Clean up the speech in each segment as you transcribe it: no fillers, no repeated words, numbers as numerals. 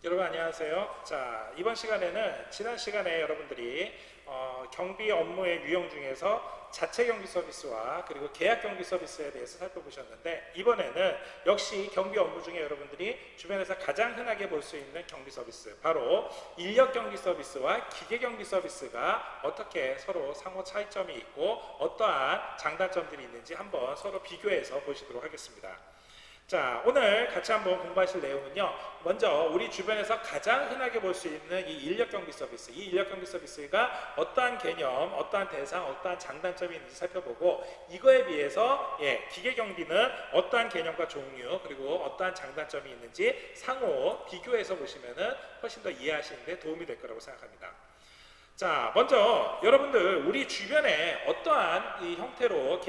여러분 안녕하세요. 자, 이번 시간에는 지난 시간에 여러분들이 경비 업무의 유형 중에서 자체 경비 서비스와 그리고 계약 경비 서비스에 대해서 살펴보셨는데, 이번에는 역시 경비 업무 중에 여러분들이 주변에서 가장 흔하게 볼 수 있는 경비 서비스, 바로 인력 경비 서비스와 기계 경비 서비스가 어떻게 서로 상호 차이점이 있고 어떠한 장단점들이 있는지 한번 서로 비교해서 보시도록 하겠습니다. 자, 오늘 같이 한번 공부하실 내용은요, 먼저 우리 주변에서 가장 흔하게 볼 수 있는 이 인력경비 서비스, 이 인력경비 서비스가 어떠한 개념, 어떠한 대상, 어떠한 장단점이 있는지 살펴보고, 이거에 비해서 기계경비는 어떠한 개념과 종류 그리고 어떠한 장단점이 있는지 상호 비교해서 보시면은 훨씬 더 이해하시는 데 도움이 될 거라고 생각합니다. 자, 먼저 여러분들 우리 주변에 어떠한 이 형태로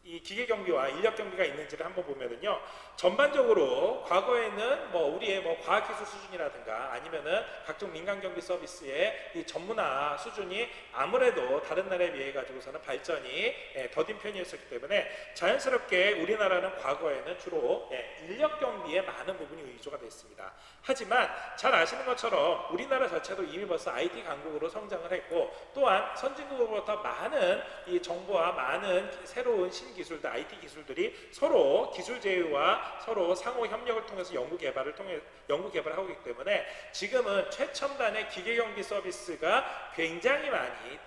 이 기계경비와 인력경비가 있는지를 한번 보면은요, 전반적으로 과거에는 우리의 과학기술 수준이라든가 아니면은 각종 민간경비 서비스의 이 전문화 수준이 아무래도 다른 나라에 비해 가지고서는 발전이 더딘 편이었기 때문에 자연스럽게 우리나라는 과거에는 주로 인력경비에 많은 부분이 위주가 됐습니다. 하지만 잘 아시는 것처럼 우리나라 자체도 이미 벌써 IT 강국으로 성장을 했고, 또한 선진국으로부터 많은 이 정보와 많은 새로운 신기술들, IT 기술들이 서로 기술 제휴와 서로 상호 협력을 통해서 연구 개발을 하고 있기 때문에 지금은 최첨단의 기계경비 서비스가 굉장히 많이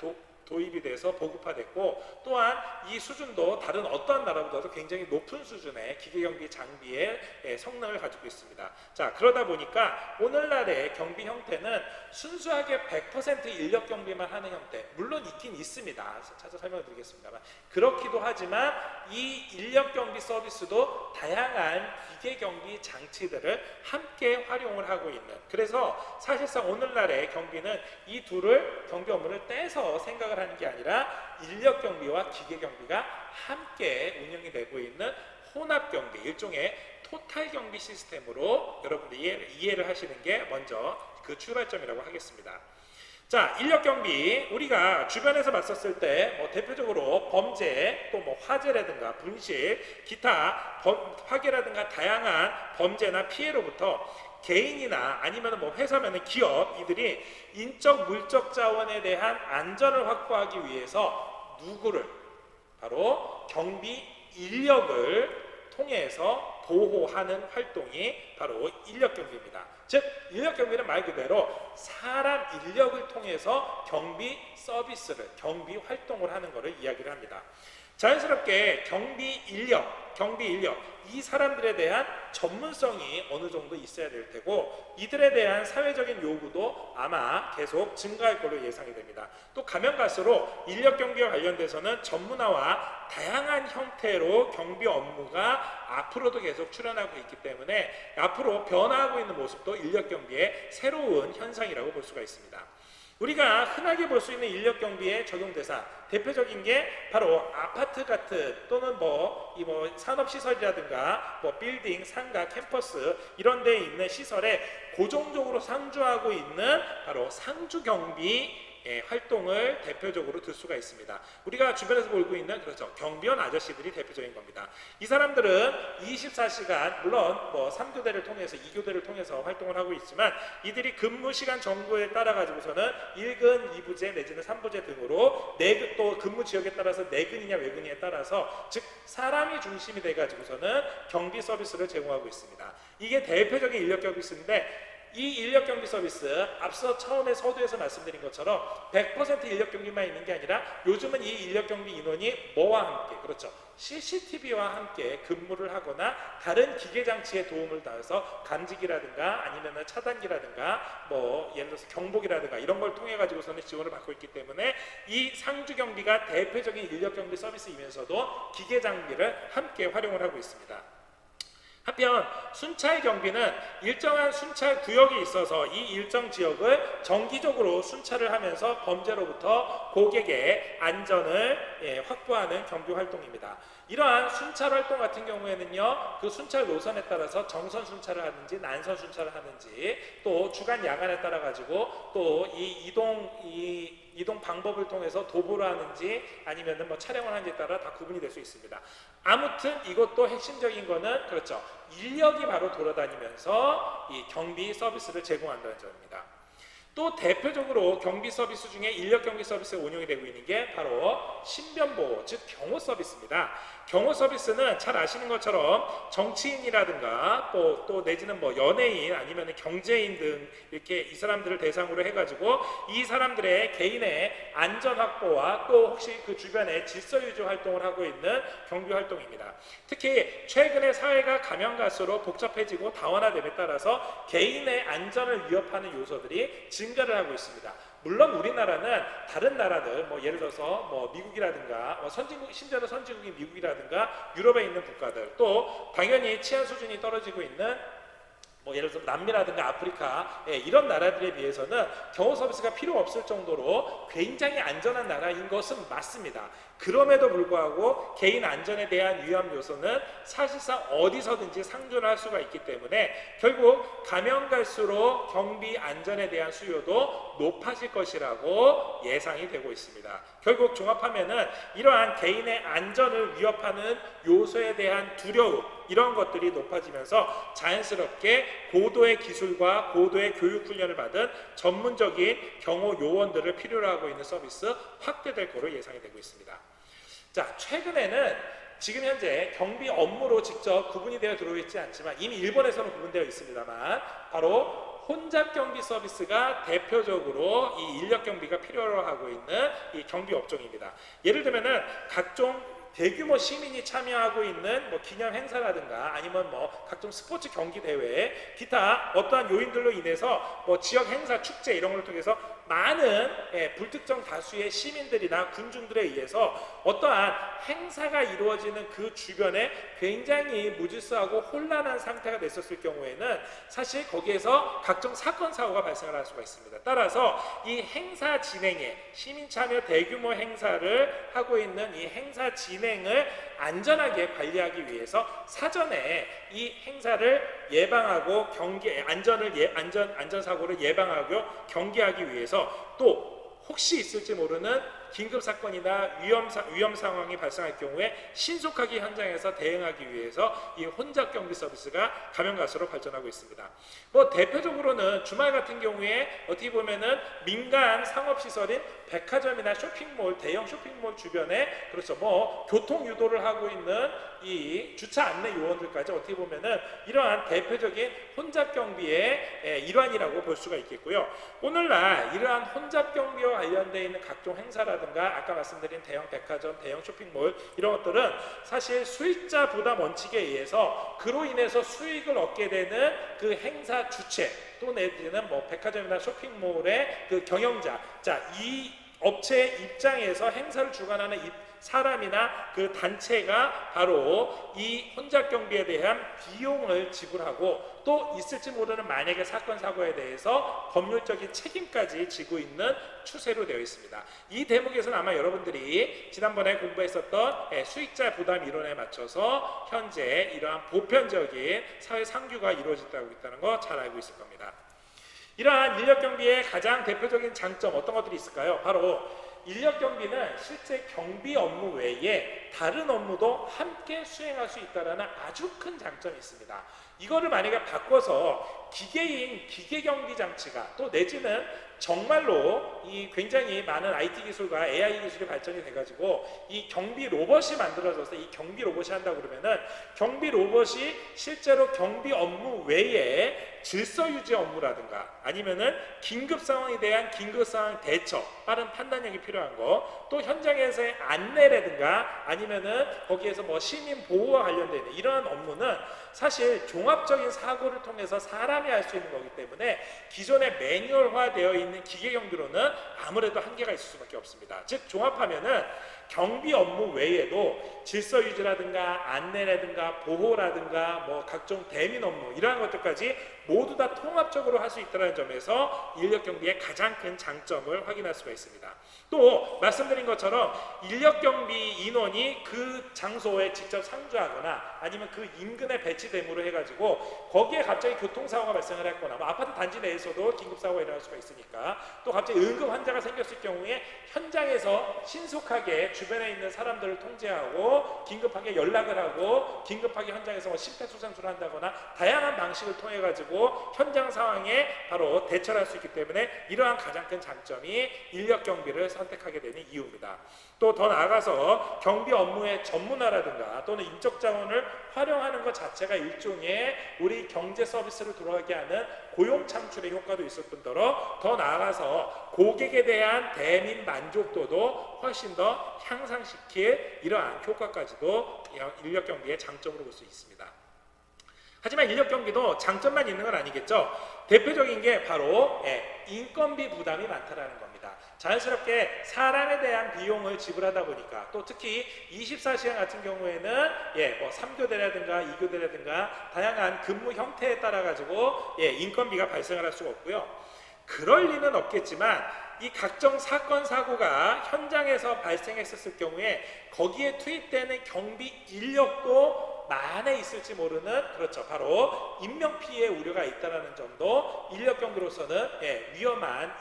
도입이 돼서 보급화됐고, 또한 이 수준도 다른 어떠한 나라보다도 굉장히 높은 수준의 기계경비 장비의 성능을 가지고 있습니다. 자, 그러다 보니까 오늘날의 경비 형태는 순수하게 100% 인력경비만 하는 형태, 물론 있긴 있습니다. 찾아 설명드리겠습니다만, 그렇기도 하지만 이 인력경비 서비스도 다양한 기계경비 장치들을 함께 활용을 하고 있는, 그래서 사실상 오늘날의 경비는 이 둘을 경비 업무를 떼서 생각을 하는 게 아니라 인력경비와 기계경비가 함께 운영이 되고 있는 혼합경비, 일종의 토탈경비 시스템으로 여러분들이 이해를 하시는 게 먼저 그 출발점이라고 하겠습니다. 자, 인력경비, 우리가 주변에서 봤었을 때 대표적으로 범죄, 또 화재라든가 분실, 기타 파괴라든가 다양한 범죄나 피해로부터 개인이나 아니면 회사면은 기업, 이들이 인적 물적 자원에 대한 안전을 확보하기 위해서 누구를, 바로 경비 인력을 통해서 보호하는 활동이 바로 인력경비입니다. 즉, 인력경비는 말 그대로 사람 인력을 통해서 경비 서비스를, 경비 활동을 하는 것을 이야기를 합니다. 자연스럽게 경비 인력, 이 사람들에 대한 전문성이 어느 정도 있어야 될 테고, 이들에 대한 사회적인 요구도 아마 계속 증가할 걸로 예상이 됩니다. 또 가면 갈수록 인력 경비와 관련돼서는 전문화와 다양한 형태로 경비 업무가 앞으로도 계속 출현하고 있기 때문에 앞으로 변화하고 있는 모습도 인력 경비의 새로운 현상이라고 볼 수가 있습니다. 우리가 흔하게 볼 수 있는 인력경비의 적용 대상, 대표적인 게 바로 아파트 같은, 또는 산업시설이라든가 빌딩, 상가, 캠퍼스 이런 데에 있는 시설에 고정적으로 상주하고 있는 바로 상주경비 활동을 대표적으로 들 수가 있습니다. 우리가 주변에서 보고 있는, 그렇죠, 경비원 아저씨들이 대표적인 겁니다. 이 사람들은 24시간, 물론 3교대를 통해서 2교대를 통해서 활동을 하고 있지만, 이들이 근무 시간 정도에 따라 가지고서는 1근, 2부제 내지는 3부제 등으로 또 근무 지역에 따라서 내근이냐 외근이냐에 따라서, 즉 사람이 중심이 돼 가지고서는 경비 서비스를 제공하고 있습니다. 이게 대표적인 인력 서비스인데, 이 인력경비 서비스, 앞서 처음에 서두에서 말씀드린 것처럼 100% 인력경비만 있는 게 아니라 요즘은 이 인력경비 인원이 뭐와 함께, 그렇죠, CCTV와 함께 근무를 하거나 다른 기계장치의 도움을 받아서 감지기라든가 아니면 차단기라든가 예를 들어서 경보기라든가 이런 걸 통해 가지고서는 지원을 받고 있기 때문에 이 상주경비가 대표적인 인력경비 서비스이면서도 기계장비를 함께 활용을 하고 있습니다. 한편 순찰 경비는 일정한 순찰 구역이 있어서 이 일정 지역을 정기적으로 순찰을 하면서 범죄로부터 고객의 안전을 확보하는 경비 활동입니다. 이러한 순찰 활동 같은 경우에는요, 그 순찰 노선에 따라서 정선 순찰을 하는지 난선 순찰을 하는지, 또 주간 야간에 따라 가지고 또 이 이동 방법을 통해서 도보를 하는지 아니면은 뭐 차량을 하는지에 따라 다 구분이 될 수 있습니다. 아무튼 이것도 핵심적인 거는 그렇죠. 인력이 바로 돌아다니면서 이 경비 서비스를 제공한다는 점입니다. 또 대표적으로 경비 서비스 중에 인력 경비 서비스가 운영이 되고 있는 게 바로 신변보호, 즉 경호 서비스입니다. 경호 서비스는 잘 아시는 것처럼 정치인이라든가 또 내지는 뭐 연예인 아니면 경제인 등 이렇게 이 사람들을 대상으로 해가지고 이 사람들의 개인의 안전 확보와 또 혹시 그 주변에 질서 유지 활동을 하고 있는 경비 활동입니다. 특히 최근에 사회가 가면 갈수록 복잡해지고 다원화됨에 따라서 개인의 안전을 위협하는 요소들이 증가를 하고 있습니다. 물론 우리나라는 다른 나라들 뭐 예를 들어서 뭐 미국이라든가 선진국 심지어는 선진국인 미국이라든가 유럽에 있는 국가들 또 당연히 치안 수준이 떨어지고 있는 뭐 예를 들어서 남미라든가 아프리카 이런 나라들에 비해서는 경호 서비스가 필요 없을 정도로 굉장히 안전한 나라인 것은 맞습니다. 그럼에도 불구하고 개인 안전에 대한 위험 요소는 사실상 어디서든지 상존할 수가 있기 때문에 결국 가면 갈수록 경비 안전에 대한 수요도 높아질 것이라고 예상이 되고 있습니다. 결국 종합하면은 이러한 개인의 안전을 위협하는 요소에 대한 두려움 이런 것들이 높아지면서 자연스럽게 고도의 기술과 고도의 교육 훈련을 받은 전문적인 경호 요원들을 필요로 하고 있는 서비스 확대될 것으로 예상이 되고 있습니다. 자, 최근에는 지금 현재 경비 업무로 직접 구분이 되어 들어오고 있지 않지만 이미 일본에서는 구분되어 있습니다만 바로 혼잡 경비 서비스가 대표적으로 이 인력 경비가 필요로 하고 있는 이 경비 업종입니다. 예를 들면은 각종 대규모 시민이 참여하고 있는 뭐 기념 행사라든가 아니면 뭐 각종 스포츠 경기 대회 기타 어떠한 요인들로 인해서 뭐 지역 행사 축제 이런 걸 통해서 많은 불특정 다수의 시민들이나 군중들에 의해서 어떠한 행사가 이루어지는 그 주변에 굉장히 무질서하고 혼란한 상태가 됐었을 경우에는 사실 거기에서 각종 사건 사고가 발생을 할 수가 있습니다. 따라서 이 행사 진행에 시민 참여 대규모 행사를 하고 있는 이 행사 진행을 안전하게 관리하기 위해서 사전에 이 행사를 예방하고 안전 사고를 예방하고 경계하기 위해서 또 혹시 있을지 모르는 긴급 사건이나 위험 상황이 발생할 경우에 신속하게 현장에서 대응하기 위해서 이 혼잡 경비 서비스가 가면 갈수록 발전하고 있습니다. 뭐 대표적으로는 주말 같은 경우에 어떻게 보면은 민간 상업 시설인 백화점이나 쇼핑몰, 대형 쇼핑몰 주변에 그렇죠. 뭐 교통 유도를 하고 있는 이 주차 안내 요원들까지 어떻게 보면은 이러한 대표적인 혼잡 경비의 일환이라고 볼 수가 있겠고요. 오늘날 이러한 혼잡 경비와 관련되어 있는 각종 행사라든가 아까 말씀드린 대형 백화점, 대형 쇼핑몰 이런 것들은 사실 수익자 부담 원칙에 의해서 그로 인해서 수익을 얻게 되는 그 행사 주체 또 내지는 뭐 백화점이나 쇼핑몰의 그 경영자 이 업체 입장에서 행사를 주관하는 사람이나 그 단체가 바로 이 혼잡 경비에 대한 비용을 지불하고 또 있을지 모르는 만약에 사건 사고에 대해서 법률적인 책임까지 지고 있는 추세로 되어 있습니다. 이 대목에서는 아마 여러분들이 지난번에 공부했었던 수익자 부담 이론에 맞춰서 현재 이러한 보편적인 사회 상규가 이루어진다고 있다는 거 잘 알고 있을 겁니다. 이러한 인력 경비의 가장 대표적인 장점 어떤 것들이 있을까요? 바로 인력 경비는 실제 경비 업무 외에 다른 업무도 함께 수행할 수 있다는 아주 큰 장점이 있습니다. 이거를 만약에 바꿔서 기계인 기계 경비 장치가 또 내지는 정말로 이 굉장히 많은 IT 기술과 AI 기술이 발전이 돼가지고 이 경비 로봇이 만들어져서 이 경비 로봇이 한다고 그러면은 경비 로봇이 실제로 경비 업무 외에 질서 유지 업무라든가 아니면은 긴급 상황에 대한 긴급 상황 대처, 빠른 판단력이 필요한 거, 또 현장에서의 안내라든가 아니면은 거기에서 뭐 시민 보호와 관련된 이러한 업무는 사실 종합적인 사고를 통해서 사람이 할 수 있는 거기 때문에 기존에 매뉴얼화 되어 있는 기계 경비로는 아무래도 한계가 있을 수밖에 없습니다. 즉 종합하면은 경비 업무 외에도 질서 유지라든가 안내라든가 보호라든가 뭐 각종 대민 업무 이러한 것들까지 모두 다 통합적으로 할 수 있다는 점에서 인력 경비의 가장 큰 장점을 확인할 수가 있습니다. 또 말씀드린 것처럼 인력 경비 인원이 그 장소에 직접 상주하거나 아니면 그 인근에 배치됨으로 해가지고 거기에 갑자기 교통사고가 발생을 했거나 뭐 아파트 단지 내에서도 긴급사고가 일어날 수가 있으니까 또 갑자기 응급 환자가 생겼을 경우에 현장에서 신속하게 주변에 있는 사람들을 통제하고 긴급하게 연락을 하고 긴급하게 현장에서 뭐 심폐소생술을 한다거나 다양한 방식을 통해 가지고 현장 상황에 바로 대처를 할 수 있기 때문에 이러한 가장 큰 장점이 인력 경비를 선택하게 되는 이유입니다. 또 더 나아가서 경비 업무의 전문화라든가 또는 인적 자원을 활용하는 것 자체가 일종의 우리 경제 서비스를 돌아가게 하는 고용 창출의 효과도 있을 뿐더러 더 나아가서 고객에 대한 대민 만족도도 훨씬 더 향상시킬 이러한 효과까지도 인력 경비의 장점으로 볼 수 있습니다. 하지만 인력 경비도 장점만 있는 건 아니겠죠. 대표적인 게 바로 인건비 부담이 많다라는 겁니다. 자연스럽게 사람에 대한 비용을 지불하다 보니까 또 특히 24시간 같은 경우에는 뭐 3교대라든가 2교대라든가 다양한 근무 형태에 따라 가지고 인건비가 발생을 할 수가 없고요. 그럴 리는 없겠지만 이 각종 사건 사고가 현장에서 발생했었을 경우에 거기에 투입되는 경비 인력도 만에 있을지 모르는 그렇죠. 바로 인명피해 우려가 있다는 점도 인력 경비로서는 위험한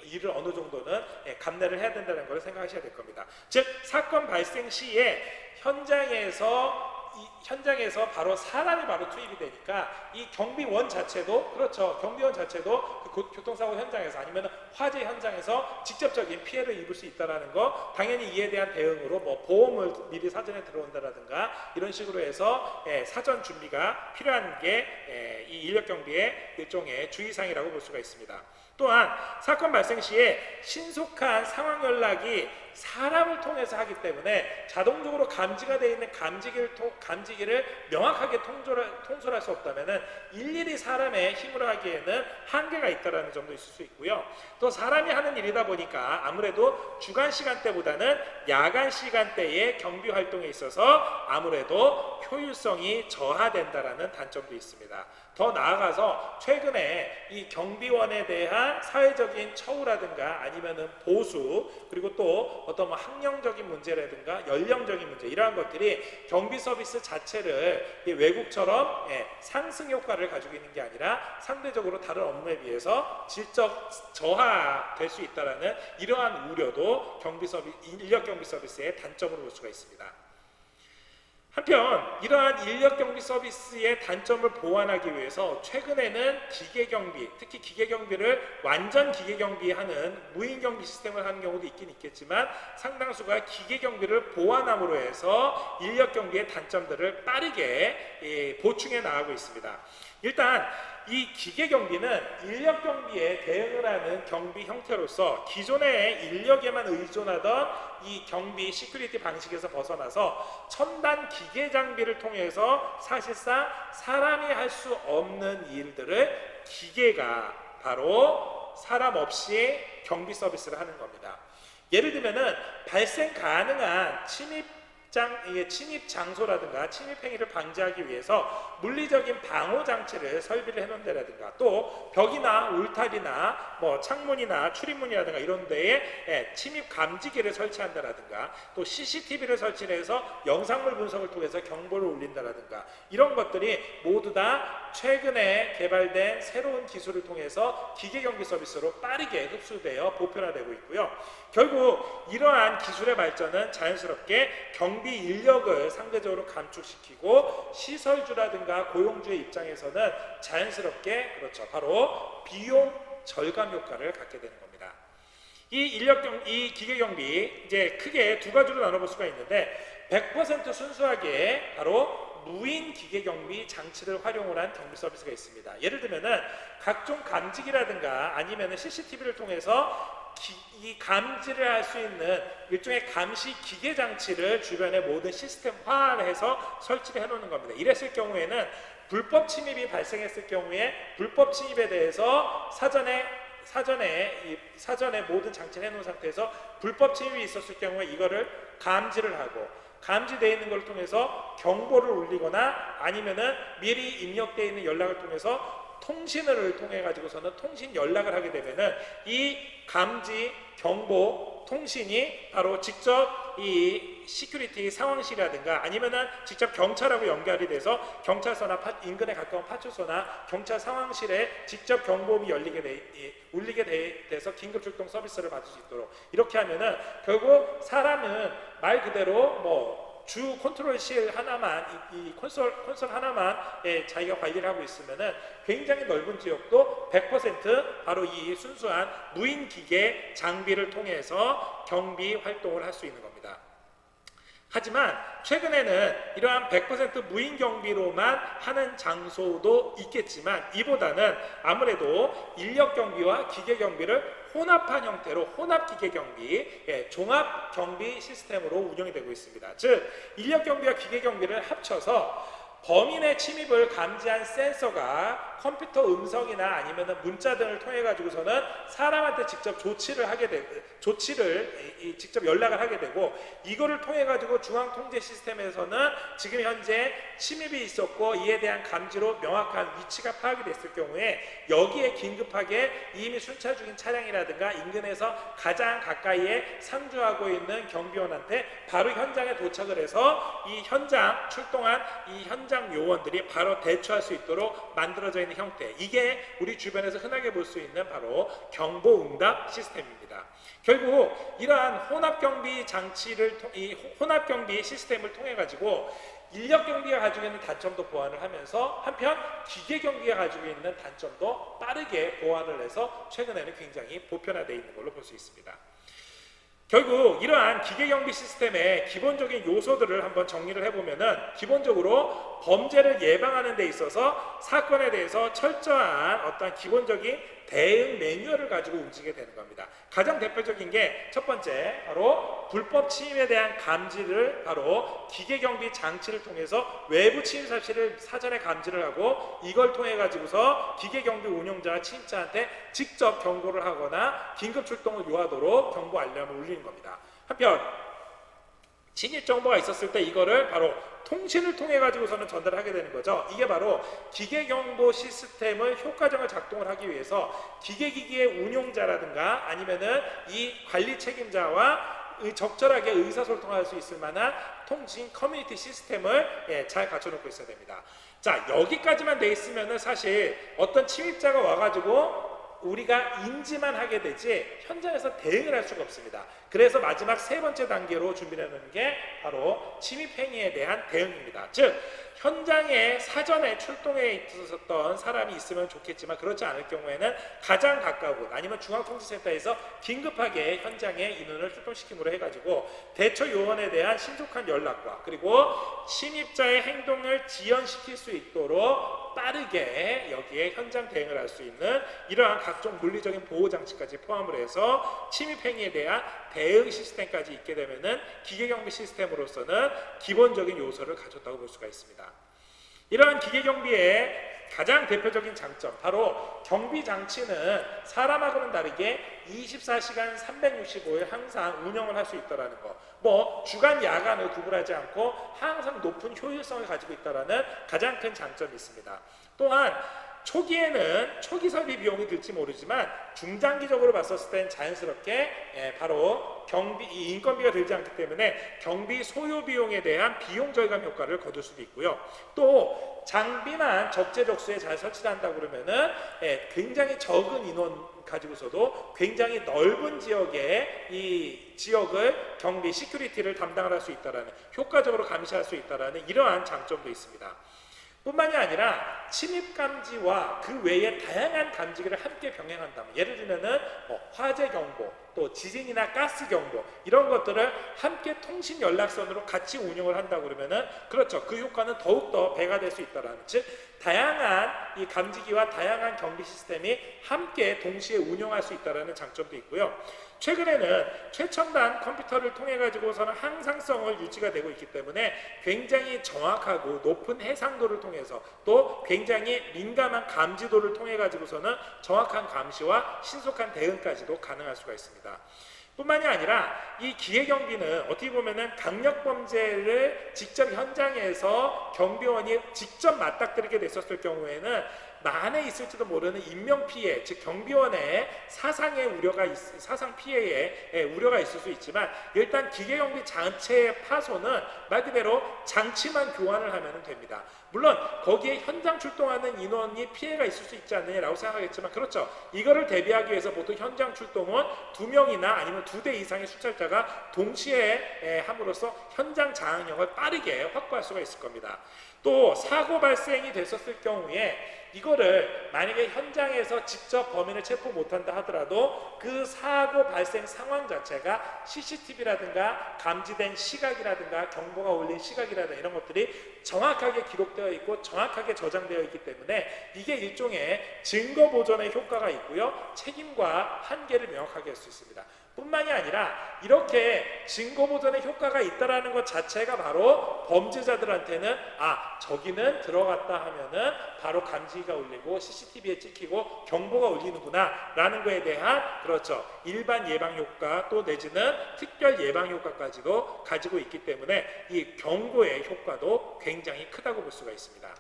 일을 어느 정도는 감내를 해야 된다는 걸 생각하셔야 될 겁니다. 즉 사건 발생 시에 현장에서 바로 사람이 바로 투입이 되니까 이 경비원 자체도 그렇죠. 경비원 자체도 그 교통사고 현장에서 아니면 화재 현장에서 직접적인 피해를 입을 수 있다는 거 당연히 이에 대한 대응으로 뭐 보험을 미리 사전에 들어온다라든가 이런 식으로 해서 사전 준비가 필요한 게 이 인력 경비의 일종의 주의사항이라고 볼 수가 있습니다. 또한 사건 발생 시에 신속한 상황 연락이 사람을 통해서 하기 때문에 자동적으로 감지가 되어 있는 감지기를 명확하게 통솔할 수 없다면 일일이 사람의 힘으로 하기에는 한계가 있다는 점도 있을 수 있고요. 또 사람이 하는 일이다 보니까 아무래도 주간 시간대보다는 야간 시간대의 경비 활동에 있어서 아무래도 효율성이 저하된다는 단점도 있습니다. 더 나아가서 최근에 이 경비원에 대한 사회적인 처우라든가 아니면은 보수 그리고 또 어떤 뭐 학령적인 문제라든가 연령적인 문제 이러한 것들이 경비 서비스 자체를 외국처럼 상승 효과를 가지고 있는 게 아니라 상대적으로 다른 업무에 비해서 질적 저하될 수 있다라는 이러한 우려도 인력 경비 서비스의 단점으로 볼 수가 있습니다. 한편 이러한 인력 경비 서비스의 단점을 보완하기 위해서 최근에는 기계 경비, 특히 기계 경비를 완전 기계 경비하는 무인 경비 시스템을 하는 경우도 있긴 있겠지만 상당수가 기계 경비를 보완함으로 해서 인력 경비의 단점들을 빠르게 보충해 나가고 있습니다. 일단 이 기계 경비는 인력 경비에 대응을 하는 경비 형태로서 기존의 인력에만 의존하던 이 경비 시큐리티 방식에서 벗어나서 첨단 기계 장비를 통해서 사실상 사람이 할 수 없는 일들을 기계가 바로 사람 없이 경비 서비스를 하는 겁니다. 예를 들면은 발생 가능한 침입 장소라든가 침입 행위를 방지하기 위해서 물리적인 방호 장치를 설비를 해놓은 데라든가 또 벽이나 울타리나 뭐 창문이나 출입문이라든가 이런 데에 침입 감지기를 설치한다라든가 또 CCTV를 설치해서 영상물 분석을 통해서 경보를 울린다라든가 이런 것들이 모두 다 최근에 개발된 새로운 기술을 통해서 기계 경비 서비스로 빠르게 흡수되어 보편화되고 있고요. 결국 이러한 기술의 발전은 자연스럽게 경비 인력을 상대적으로 감축시키고 시설주라든가 고용주의 입장에서는 자연스럽게 그렇죠. 바로 비용 절감 효과를 갖게 되는 겁니다. 이 기계 경비 이제 크게 두 가지로 나눠볼 수가 있는데 100% 순수하게 바로 무인 기계 경비 장치를 활용을 한 경비 서비스가 있습니다. 예를 들면은 각종 감지기라든가 아니면은 CCTV를 통해서 이 감지를 할 수 있는 일종의 감시 기계 장치를 주변의 모든 시스템화해서 설치를 해놓는 겁니다. 이랬을 경우에는 불법 침입이 발생했을 경우에 불법 침입에 대해서 사전에 사전에 모든 장치를 해놓은 상태에서 불법 침입이 있었을 경우에 이거를 감지를 하고, 감지되어 있는 걸 통해서 경보를 울리거나 아니면은 미리 입력되어 있는 연락을 통해서 통신을 통해 가지고서는 통신 연락을 하게 되면은 이 감지 경보 통신이 바로 직접 이 시큐리티 상황실이라든가 아니면은 직접 경찰하고 연결이 돼서 경찰서나 인근에 가까운 파출소나 경찰 상황실에 직접 경보음이 울리게 돼서 긴급 출동 서비스를 받을 수 있도록, 이렇게 하면은 결국 사람은 말 그대로 뭐 주 컨트롤실 하나만, 이 콘솔 하나만 자기가 관리를 하고 있으면은 굉장히 넓은 지역도 100% 바로 이 순수한 무인 기계 장비를 통해서 경비 활동을 할 수 있는 겁니다. 하지만 최근에는 이러한 100% 무인 경비로만 하는 장소도 있겠지만 이보다는 아무래도 인력 경비와 기계 경비를 혼합한 형태로 혼합 기계 경비, 종합 경비 시스템으로 운영이 되고 있습니다. 즉 인력 경비와 기계 경비를 합쳐서 범인의 침입을 감지한 센서가 컴퓨터 음성이나 아니면 문자 등을 통해 가지고서는 사람한테 직접 조치를 직접 연락을 하게 되고, 이거를 통해 가지고 중앙 통제 시스템에서는 지금 현재 침입이 있었고 이에 대한 감지로 명확한 위치가 파악이 됐을 경우에 여기에 긴급하게 이미 순찰 중인 차량이라든가 인근에서 가장 가까이에 상주하고 있는 경비원한테 바로 현장에 도착을 해서 이 현장 출동한 이 현장 요원들이 바로 대처할 수 있도록 만들어져 있는 형태, 이게 우리 주변에서 흔하게 볼 수 있는 바로 경보응답 시스템입니다. 결국 이러한 혼합경비 장치를, 이 혼합경비 시스템을 통해 가지고 인력경비가 가지고 있는 단점도 보완을 하면서 한편 기계경비가 가지고 있는 단점도 빠르게 보완을 해서 최근에는 굉장히 보편화되어 있는 걸로 볼 수 있습니다. 결국 이러한 기계경비 시스템의 기본적인 요소들을 한번 정리를 해보면은, 기본적으로 범죄를 예방하는 데 있어서 사건에 대해서 철저한 어떤 기본적인 대응 매뉴얼을 가지고 움직이게 되는 겁니다. 가장 대표적인 게 첫 번째 바로 불법 침입에 대한 감지를 바로 기계경비 장치를 통해서 외부 침입 사실을 사전에 감지를 하고, 이걸 통해 가지고서 기계경비 운용자와 침입자한테 직접 경고를 하거나 긴급 출동을 요하도록 경보 알람을 울리는 겁니다. 한편 진입 정보가 있었을 때 이거를 바로 통신을 통해 가지고서는 전달하게 되는 거죠. 이게 바로 기계 경보 시스템을 효과적으로 작동을 하기 위해서 기계의 운용자라든가 아니면은 이 관리 책임자와 적절하게 의사소통할 수 있을 만한 통신 커뮤니티 시스템을 잘 갖춰놓고 있어야 됩니다. 자, 여기까지만 돼 있으면은 사실 어떤 침입자가 와가지고 우리가 인지만 하게 되지 현장에서 대응을 할 수가 없습니다. 그래서 마지막 세 번째 단계로 준비하는 게 바로 침입 행위에 대한 대응입니다. 즉 현장에 사전에 출동해 있었던 사람이 있으면 좋겠지만 그렇지 않을 경우에는 가장 가까운 곳 아니면 중앙통제센터에서 긴급하게 현장에 인원을 출동시킴으로 해가지고 대처 요원에 대한 신속한 연락과 그리고 침입자의 행동을 지연시킬 수 있도록 빠르게 여기에 현장 대응을 할 수 있는 이러한 각종 물리적인 보호 장치까지 포함을 해서 침입 행위에 대한 대응 시스템까지 있게 되면은 기계경비 시스템으로서는 기본적인 요소를 가졌다고 볼 수가 있습니다. 이러한 기계경비의 가장 대표적인 장점, 바로 경비 장치는 사람하고는 다르게 24시간 365일 항상 운영을 할 수 있다는 거. 뭐 주간 야간을 구분하지 않고 항상 높은 효율성을 가지고 있다는 가장 큰 장점이 있습니다. 또한 초기에는 초기 설비 비용이 들지 모르지만 중장기적으로 봤었을 땐 자연스럽게 바로 이 인건비가 들지 않기 때문에 경비 소요 비용에 대한 비용 절감 효과를 거둘 수도 있고요. 또 장비만 적재적소에 잘 설치한다고 그러면은 굉장히 적은 인원 가지고서도 굉장히 넓은 지역에 이 지역을 경비 시큐리티를 담당을 할 수 있다라는, 효과적으로 감시할 수 있다라는 이러한 장점도 있습니다. 뿐만이 아니라 침입 감지와 그 외에 다양한 감지기를 함께 병행한다면, 예를 들면은 화재 경보, 또 지진이나 가스 경보 이런 것들을 함께 통신 연락선으로 같이 운영을 한다고 그러면은 그렇죠. 그 효과는 더욱더 배가 될 수 있다라는, 즉 다양한 이 감지기와 다양한 경비 시스템이 함께 동시에 운영할 수 있다라는 장점도 있고요. 최근에는 최첨단 컴퓨터를 통해 가지고서는 항상성을 유지가 되고 있기 때문에 굉장히 정확하고 높은 해상도를 통해서 또 굉장히 민감한 감지도를 통해 가지고서는 정확한 감시와 신속한 대응까지도 가능할 수가 있습니다. 뿐만이 아니라 이 기계경비는 어떻게 보면은 강력범죄를 직접 현장에서 경비원이 직접 맞닥뜨리게 됐었을 경우에는 만에 있을지도 모르는 인명피해, 즉 경비원의 사상의 우려가 사상 피해의 우려가 있을 수 있지만 일단 기계경비 장치의 파손은 말 그대로 장치만 교환을 하면 됩니다. 물론 거기에 현장 출동하는 인원이 피해가 있을 수 있지 않느냐라고 생각하겠지만 그렇죠. 이거를 대비하기 위해서 보통 현장 출동은 2명이나 아니면 2대 이상의 수찰자가 동시에 함으로써 현장 장악력을 빠르게 확보할 수가 있을 겁니다. 또 사고 발생이 됐었을 경우에 이거를 만약에 현장에서 직접 범인을 체포 못한다 하더라도 그 사고 발생 상황 자체가 CCTV라든가 감지된 시각이라든가 경보가 울린 시각이라든가 이런 것들이 정확하게 기록되어 있고 정확하게 저장되어 있기 때문에 이게 일종의 증거 보존의 효과가 있고요. 책임과 한계를 명확하게 할 수 있습니다. 뿐만이 아니라 이렇게 증거 보존의 효과가 있다라는 것 자체가 바로 범죄자들한테는 저기는 들어갔다 하면은 바로 감지기가 울리고 CCTV에 찍히고 경보가 울리는구나 라는 거에 대한 그렇죠. 일반 예방 효과 또 내지는 특별 예방 효과까지도 가지고 있기 때문에 이 경고의 효과도 굉장히 크다고 볼 수가 있습니다.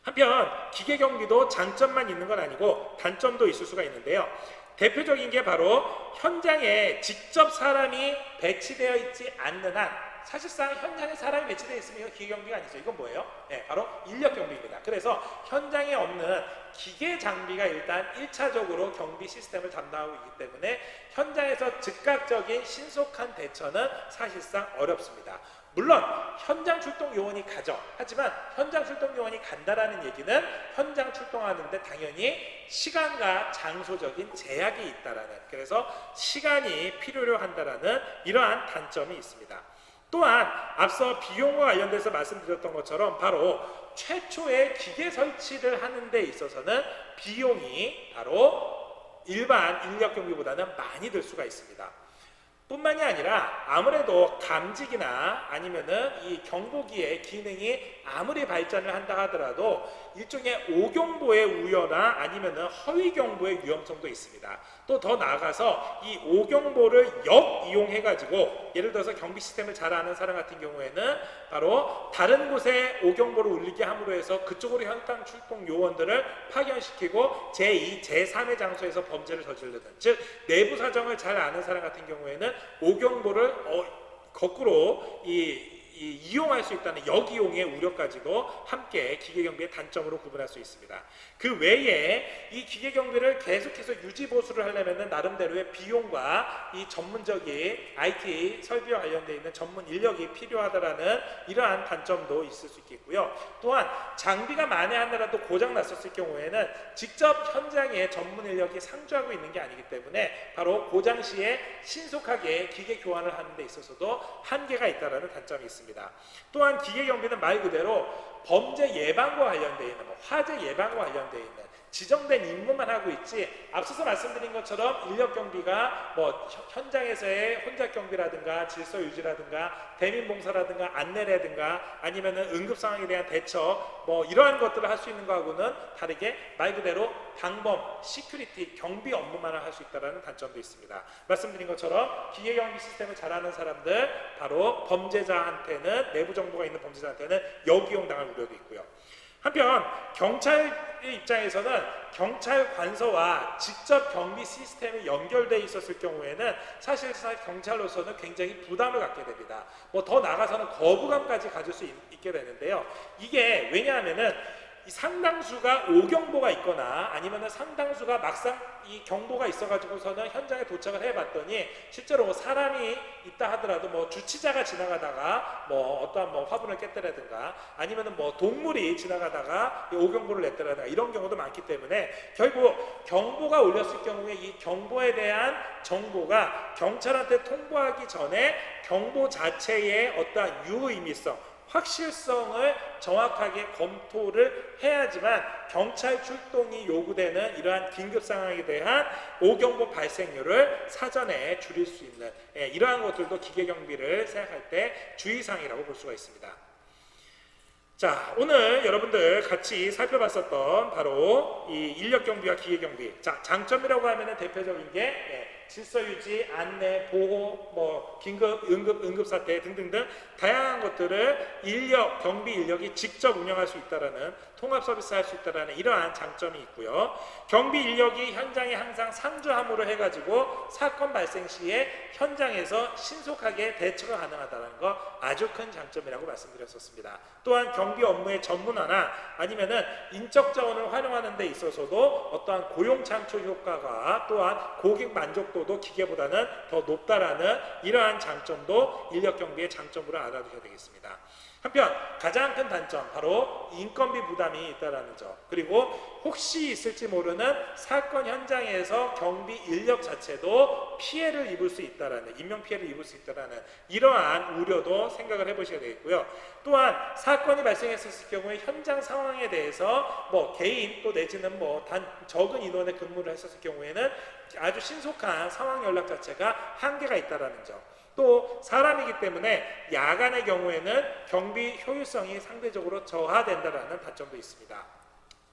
한편 기계경비도 장점만 있는 건 아니고 단점도 있을 수가 있는데요. 대표적인 게 바로 현장에 직접 사람이 배치되어 있지 않는 한 사실상 현장에 사람이 배치되어 있으면 이건 기계경비가 아니죠. 이건 뭐예요? 네, 바로 인력경비입니다. 그래서 현장에 없는 기계 장비가 일단 1차적으로 경비 시스템을 담당하고 있기 때문에 현장에서 즉각적인 신속한 대처는 사실상 어렵습니다. 물론 현장 출동 요원이 가죠. 하지만 현장 출동 요원이 간다라는 얘기는 현장 출동하는데 당연히 시간과 장소적인 제약이 있다라는, 그래서 시간이 필요로 한다라는 이러한 단점이 있습니다. 또한 앞서 비용과 관련돼서 말씀드렸던 것처럼 바로 최초의 기계 설치를 하는 데 있어서는 비용이 바로 일반 인력경비보다는 많이 들 수가 있습니다. 뿐만이 아니라 아무래도 감지기나 아니면은 이 경보기의 기능이 아무리 발전을 한다 하더라도 일종의 오경보의 우려나 아니면은 허위 경보의 위험성도 있습니다. 또 더 나아가서 이 오경보를 역이용해 가지고 예를 들어서 경비 시스템을 잘 아는 사람 같은 경우에는 바로 다른 곳에 오경보를 울리게 함으로 해서 그쪽으로 현장 출동 요원들을 파견시키고 제2, 제3의 장소에서 범죄를 저지르는, 즉 내부 사정을 잘 아는 사람 같은 경우에는 오경보를 거꾸로 이용할 수 있다는 역이용의 우려까지도 함께 기계경비의 단점으로 구분할 수 있습니다. 그 외에 이 기계경비를 계속해서 유지보수를 하려면 나름대로의 비용과 이 전문적인 IT 설비와 관련되어 있는 전문 인력이 필요하다라는 이러한 단점도 있을 수 있겠고요. 또한 장비가 만에 하나라도 고장 났었을 경우에는 직접 현장에 전문 인력이 상주하고 있는 게 아니기 때문에 바로 고장 시에 신속하게 기계 교환을 하는 데 있어서도 한계가 있다라는 단점이 있습니다. 또한 기계경비는 말 그대로 범죄 예방과 관련되어 있는 화재 예방과 관련되어 있는 지정된 임무만 하고 있지, 앞서서 말씀드린 것처럼 인력경비가 현장에서의 혼잡경비라든가 질서유지라든가 대민봉사라든가 안내라든가 아니면은 응급상황에 대한 대처 이러한 것들을 할 수 있는 거하고는 다르게 말 그대로 방범, 시큐리티, 경비 업무만 할 수 있다는 단점도 있습니다. 말씀드린 것처럼 기계경비 시스템을 잘하는 사람들, 바로 범죄자한테는, 내부 정보가 있는 범죄자한테는 역이용 당할 우려도 있고요. 한편 경찰의 입장에서는 경찰 관서와 직접 경비 시스템이 연결되어 있었을 경우에는 사실상 경찰로서는 굉장히 부담을 갖게 됩니다. 더 나아가서는 거부감까지 가질 수 있게 되는데요. 이게 왜냐하면은 이 상당수가 오경보가 있거나 아니면 상당수가 막상 이 경보가 있어가지고서는 현장에 도착을 해봤더니 실제로 뭐 사람이 있다 하더라도 뭐 주치자가 지나가다가 뭐 어떠한 뭐 화분을 깼더라든가 아니면은 뭐 동물이 지나가다가 오경보를 냈더라든가 이런 경우도 많기 때문에 결국 경보가 울렸을 경우에 이 경보에 대한 정보가 경찰한테 통보하기 전에 경보 자체의 어떠한 유의미성 확실성을 정확하게 검토를 해야지만 경찰 출동이 요구되는 이러한 긴급 상황에 대한 오경보 발생률을 사전에 줄일 수 있는 이러한 것들도 기계경비를 생각할 때 주의사항이라고 볼 수가 있습니다. 자, 오늘 여러분들 같이 살펴봤었던 바로 이 인력경비와 기계경비. 자, 장점이라고 하면은 대표적인 게 질서유지, 안내, 보호, 뭐 긴급, 응급사태 등등등 다양한 것들을 경비 인력이 직접 운영할 수 있다라는 통합 서비스 할 수 있다라는 이러한 장점이 있고요. 경비 인력이 현장에 항상 상주함으로 해가지고 사건 발생 시에 현장에서 신속하게 대처가 가능하다는 거 아주 큰 장점이라고 말씀드렸었습니다. 또한 경비 업무의 전문화나 아니면은 인적 자원을 활용하는 데 있어서도 어떠한 고용 창출 효과가 또한 고객 만족도도 기계보다는 더 높다라는 이러한 장점도 인력 경비의 장점으로 알아두셔야 되겠습니다. 한편 가장 큰 단점 바로 인건비 부담이 있다라는 점, 그리고 혹시 있을지 모르는 사건 현장에서 경비 인력 자체도 피해를 입을 수 있다라는, 인명 피해를 입을 수 있다라는 이러한 우려도 생각을 해보셔야 되겠고요. 또한 사건이 발생했을 경우에 현장 상황에 대해서 뭐 개인 또 내지는 뭐 적은 인원의 근무를 했었을 경우에는 아주 신속한 상황 연락 자체가 한계가 있다라는 점, 또 사람이기 때문에 야간의 경우에는 경비 효율성이 상대적으로 저하된다라는 단점도 있습니다.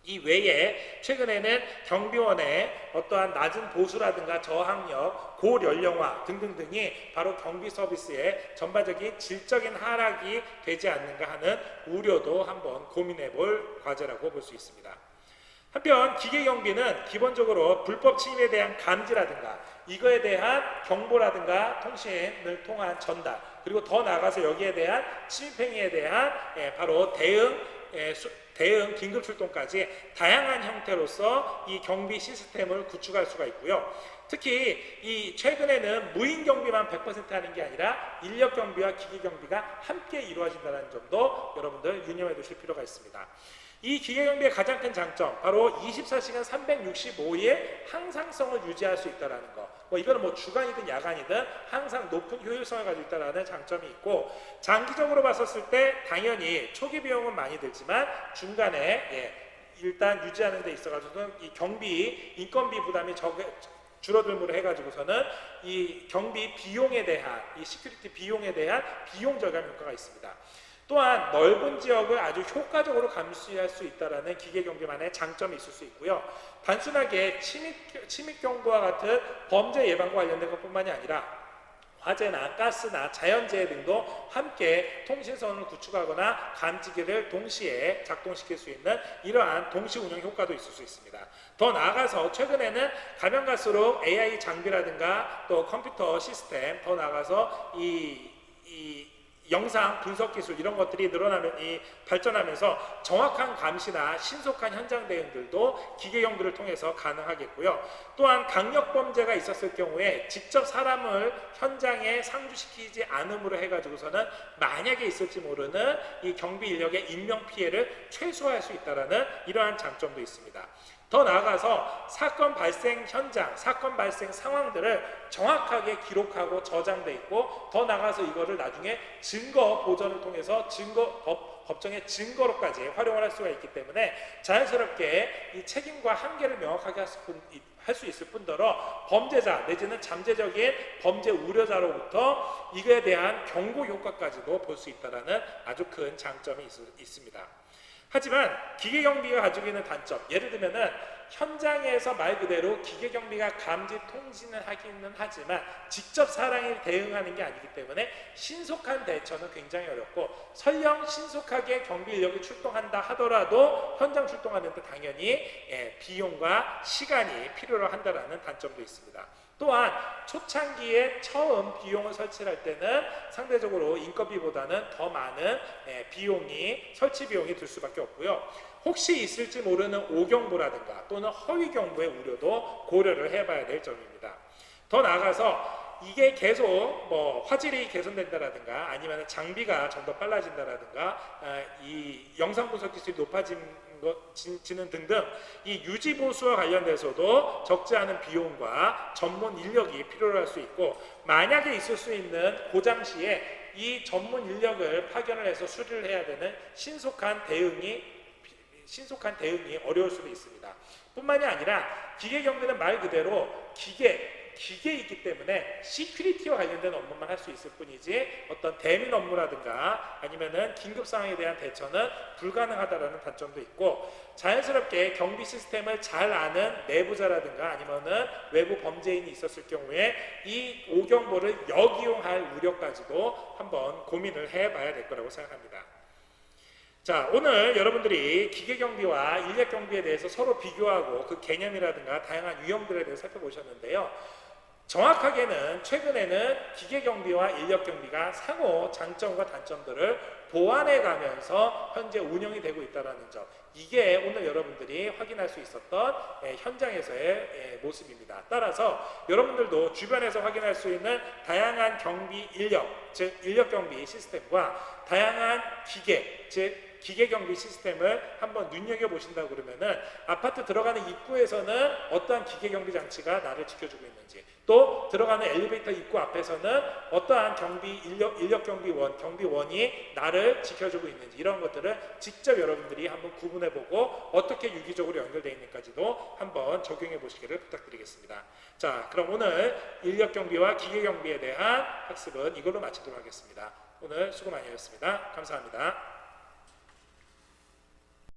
이 외에 최근에는 경비원의 어떠한 낮은 보수라든가 저항력, 고연령화 등등등이 바로 경비 서비스의 전반적인 질적인 하락이 되지 않는가 하는 우려도 한번 고민해 볼 과제라고 볼 수 있습니다. 한편 기계경비는 기본적으로 불법 침입에 대한 감지라든가 이거에 대한 경보라든가 통신을 통한 전달, 그리고 더 나아가서 여기에 대한 침입행위에 대한 바로 대응 긴급 출동까지 다양한 형태로서 이 경비 시스템을 구축할 수가 있고요. 특히 이 최근에는 무인 경비만 100% 하는 게 아니라 인력 경비와 기계 경비가 함께 이루어진다는 점도 여러분들 유념해 두실 필요가 있습니다. 이 기계경비의 가장 큰 장점 바로 24시간 365일 항상성을 유지할 수 있다는 거. 이거는 뭐 주간이든 야간이든 항상 높은 효율성을 가지고 있다는 장점이 있고, 장기적으로 봤었을 때 당연히 초기 비용은 많이 들지만 중간에 일단 유지하는 데 있어가지고는 이 경비 인건비 부담이 줄어들므로 해가지고서는 이 경비 비용에 대한 이 시큐리티 비용에 대한 비용 절감 효과가 있습니다. 또한 넓은 지역을 아주 효과적으로 감시할 수 있다는 기계경비만의 장점이 있을 수 있고요. 단순하게 침입 경보와 같은 범죄 예방과 관련된 것뿐만이 아니라 화재나 가스나 자연재해 등도 함께 통신선을 구축하거나 감지기를 동시에 작동시킬 수 있는 이러한 동시 운영 효과도 있을 수 있습니다. 더 나아가서 최근에는 가면 갈수록 AI 장비라든가 또 컴퓨터 시스템, 더 나아가서 이 영상 분석 기술 이런 것들이 발전하면서 정확한 감시나 신속한 현장 대응들도 기계경비를 통해서 가능하겠고요. 또한 강력 범죄가 있었을 경우에 직접 사람을 현장에 상주시키지 않음으로 해가지고서는 만약에 있을지 모르는 이 경비 인력의 인명 피해를 최소화할 수 있다는 이러한 장점도 있습니다. 더 나아가서 사건 발생 현장, 사건 발생 상황들을 정확하게 기록하고 저장돼 있고, 더 나아가서 이거를 나중에 증거 보전을 통해서 법정의 증거로까지 활용을 할 수가 있기 때문에 자연스럽게 이 책임과 한계를 명확하게 할 수 있을 뿐더러 범죄자 내지는 잠재적인 범죄 우려자로부터 이거에 대한 경고 효과까지도 볼 수 있다는 아주 큰 장점이 있습니다. 하지만 기계경비가 가지고 있는 단점, 예를 들면은 현장에서 말 그대로 기계경비가 감지 통신을 하기는 하지만 직접 사람이 대응하는 게 아니기 때문에 신속한 대처는 굉장히 어렵고, 설령 신속하게 경비 인력이 출동한다 하더라도 현장 출동하는 데 당연히 비용과 시간이 필요로 한다는 단점도 있습니다. 또한 초창기에 처음 비용을 설치할 때는 상대적으로 인건비보다는 더 많은 설치 비용이 들 수밖에 없고요. 혹시 있을지 모르는 오경보라든가 또는 허위 경보의 우려도 고려를 해봐야 될 점입니다. 더 나아가서 이게 계속 뭐 화질이 개선된다라든가 아니면 장비가 좀 더 빨라진다라든가 이 영상 분석 기술이 높아지는 등등 이 유지 보수와 관련돼서도 적지 않은 비용과 전문 인력이 필요로 할 수 있고, 만약에 있을 수 있는 고장 시에 이 전문 인력을 파견을 해서 수리를 해야 되는 신속한 대응이 어려울 수도 있습니다. 뿐만이 아니라 기계 경비는 말 그대로 기계이기 때문에 시큐리티와 관련된 업무만 할 수 있을 뿐이지 어떤 대민 업무라든가 아니면은 긴급 상황에 대한 대처는 불가능하다라는 단점도 있고, 자연스럽게 경비 시스템을 잘 아는 내부자라든가 아니면은 외부 범죄인이 있었을 경우에 이 오경보를 역이용할 우려까지도 한번 고민을 해봐야 될 거라고 생각합니다. 자, 오늘 여러분들이 기계경비와 인력경비에 대해서 서로 비교하고 그 개념이라든가 다양한 유형들에 대해서 살펴보셨는데요. 정확하게는 최근에는 기계경비와 인력경비가 상호 장점과 단점들을 보완해 가면서 현재 운영이 되고 있다는 점, 이게 오늘 여러분들이 확인할 수 있었던 현장에서의 모습입니다. 따라서 여러분들도 주변에서 확인할 수 있는 다양한 경비 인력, 즉 인력경비 시스템과 다양한 기계, 즉 기계경비 시스템을 한번 눈여겨보신다고 그러면은 아파트 들어가는 입구에서는 어떠한 기계경비 장치가 나를 지켜주고 있는지, 또 들어가는 엘리베이터 입구 앞에서는 어떠한 경비원이 나를 지켜주고 있는지, 이런 것들을 직접 여러분들이 한번 구분해보고 어떻게 유기적으로 연결되어 있는지까지도 한번 적용해 보시기를 부탁드리겠습니다. 자, 그럼 오늘 인력경비와 기계경비에 대한 학습은 이걸로 마치도록 하겠습니다. 오늘 수고 많이 하셨습니다. 감사합니다.